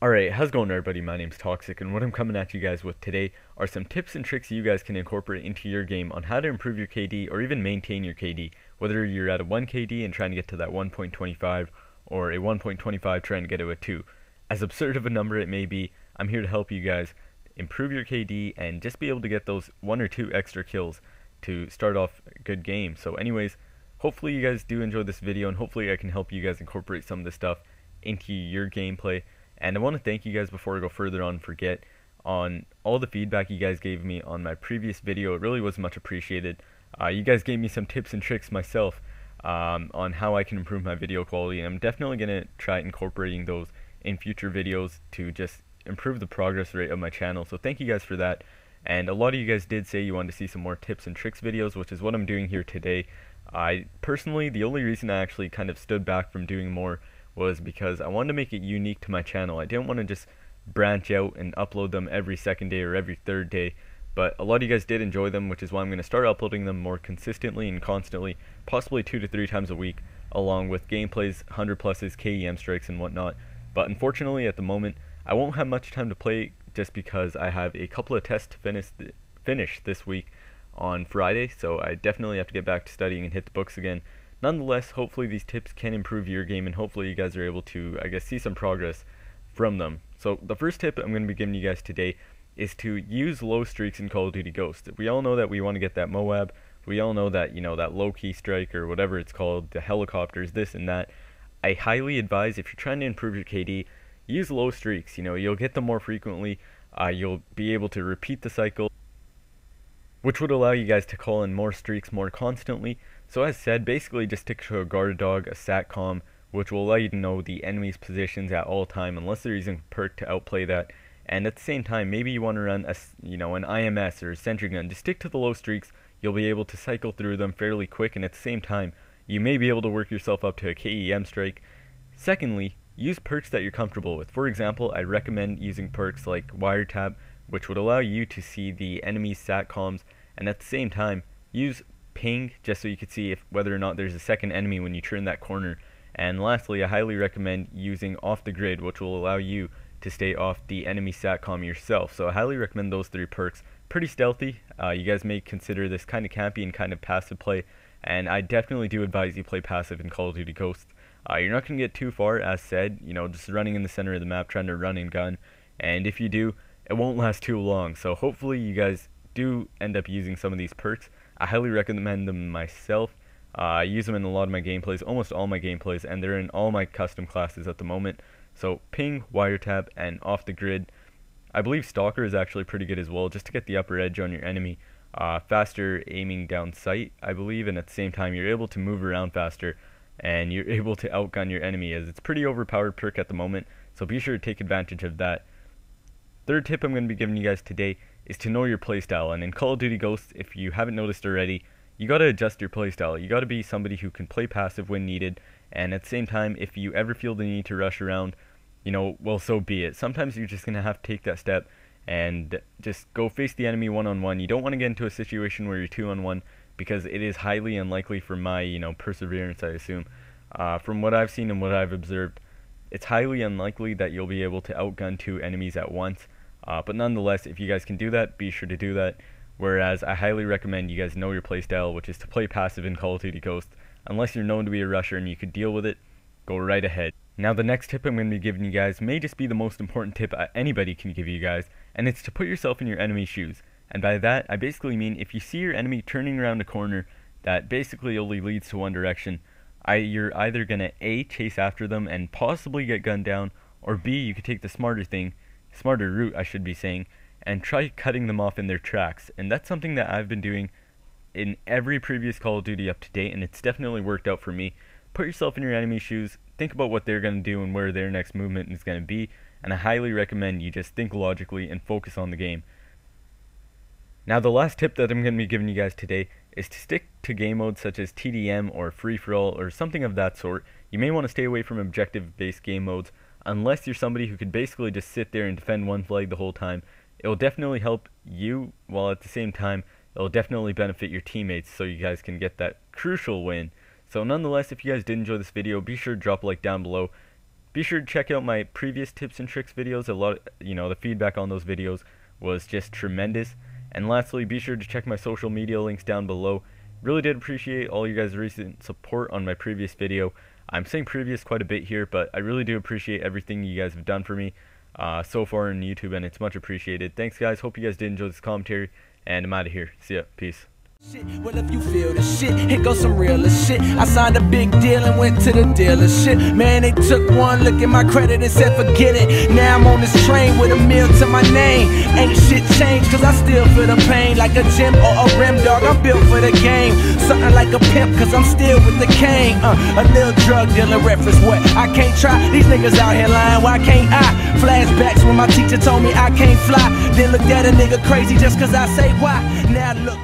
Alright, how's it going everybody? My name's ToxSikh, and what I'm coming at you guys with today are some tips and tricks you guys can incorporate into your game on how to improve your KD or even maintain your KD, whether you're at a 1 KD and trying to get to that 1.25 or a 1.25 trying to get to a 2. As absurd of a number it may be, I'm here to help you guys improve your KD and just be able to get those 1 or 2 extra kills to start off a good game. So anyways, hopefully you guys do enjoy this video, and hopefully I can help you guys incorporate some of this stuff into your gameplay. And I want to thank you guys before I go further on on all the feedback you guys gave me on my previous video. It really was much appreciated. You guys gave me some tips and tricks myself on how I can improve my video quality, and I'm definitely going to try incorporating those in future videos to just improve the progress rate of my channel. So thank you guys for that. And a lot of you guys did say you wanted to see some more tips and tricks videos, which is what I'm doing here today. I personally, the only reason I actually kind of stood back from doing more was because I wanted to make it unique to my channel. I didn't want to just branch out and upload them every second day or every third day, but a lot of you guys did enjoy them, which is why I'm going to start uploading them more consistently and constantly, possibly 2 to 3 times a week, along with gameplays, 100 pluses, KEM strikes and whatnot. But unfortunately at the moment I won't have much time to play, just because I have a couple of tests to finish this week on Friday, so I definitely have to get back to studying and hit the books again. Nonetheless, hopefully these tips can improve your game, and hopefully you guys are able to, I guess, see some progress from them. So the first tip I'm going to be giving you guys today is to use low streaks in Call of Duty Ghosts. We all know that we want to get that Moab. We all know that, that low key strike or whatever it's called, the helicopters, this and that. I highly advise, if you're trying to improve your KD, use low streaks. You'll get them more frequently. You'll be able to repeat the cycle, which would allow you guys to call in more streaks more constantly. So as said, basically just stick to a guard dog, a satcom, which will allow you to know the enemy's positions at all time, unless they're using perk to outplay that. And at the same time, maybe you want to run an IMS or a sentry gun. Just stick to the low streaks. You'll be able to cycle through them fairly quick, and at the same time, you may be able to work yourself up to a KEM strike. Secondly, use perks that you're comfortable with. For example, I recommend using perks like Wiretap, which would allow you to see the enemy's satcoms, and at the same time use ping just so you could see whether or not there's a second enemy when you turn that corner. And lastly, I highly recommend using off the grid, which will allow you to stay off the enemy satcom yourself. So I highly recommend those 3 perks. Pretty stealthy. You guys may consider this kind of campy and kind of passive play, and I definitely do advise you play passive in Call of Duty Ghosts. You're not going to get too far, as said, just running in the center of the map trying to run and gun, and if you do, it won't last too long. So hopefully you guys do end up using some of these perks. I highly recommend them myself. I use them in a lot of my gameplays, almost all my gameplays, and they're in all my custom classes at the moment. So ping, wiretap, and off the grid. I believe stalker is actually pretty good as well, just to get the upper edge on your enemy. Faster aiming down sight, I believe, and at the same time you're able to move around faster, and you're able to outgun your enemy, as it's pretty overpowered perk at the moment, so be sure to take advantage of that. Third tip I'm going to be giving you guys today is to know your playstyle, and in Call of Duty Ghosts, if you haven't noticed already, you gotta adjust your playstyle. You gotta be somebody who can play passive when needed, and at the same time, if you ever feel the need to rush around, well, so be it. Sometimes you're just gonna have to take that step and just go face the enemy one-on-one. You don't want to get into a situation where you're 2-on-1, because it is highly unlikely, for my, perseverance, I assume. From what I've seen and what I've observed, it's highly unlikely that you'll be able to outgun 2 enemies at once. But nonetheless, if you guys can do that, be sure to do that. Whereas I highly recommend you guys know your playstyle, which is to play passive in Call of Duty Ghosts. Unless you're known to be a rusher and you could deal with it, go right ahead. Now the next tip I'm going to be giving you guys may just be the most important tip anybody can give you guys, and it's to put yourself in your enemy's shoes. And by that, I basically mean if you see your enemy turning around a corner that basically only leads to one direction, you're either going to A, chase after them and possibly get gunned down, or B, you could take the smarter route I should be saying, and try cutting them off in their tracks. And that's something that I've been doing in every previous Call of Duty up to date, and it's definitely worked out for me. Put yourself in your enemy's shoes, think about what they're going to do and where their next movement is going to be, and I highly recommend you just think logically and focus on the game. Now the last tip that I'm going to be giving you guys today is to stick to game modes such as TDM or free-for-all or something of that sort. You may want to stay away from objective-based game modes unless you're somebody who could basically just sit there and defend one flag the whole time. It will definitely help you, while at the same time it will definitely benefit your teammates, so you guys can get that crucial win. So nonetheless, if you guys did enjoy this video, be sure to drop a like down below. Be sure to check out my previous tips and tricks videos. The feedback on those videos was just tremendous. And lastly, be sure to check my social media links down below. Really did appreciate all you guys' recent support on my previous video. I'm saying previous quite a bit here, but I really do appreciate everything you guys have done for me so far on YouTube, and it's much appreciated. Thanks, guys. Hope you guys did enjoy this commentary, and I'm out of here. See ya. Peace. Well, if you feel the shit, here goes some realest shit. I signed a big deal and went to the dealership. Man, they took one look at my credit and said forget it. Now I'm on this train with a meal to my name. Ain't shit changed cause I still feel the pain. Like a gym or a rim, dog, I'm built for the game. Something like a pimp cause I'm still with the cane. A little drug dealer reference what I can't try. These niggas out here lying, why can't I? Flashbacks when my teacher told me I can't fly. Then looked at a nigga crazy just cause I say why. Now look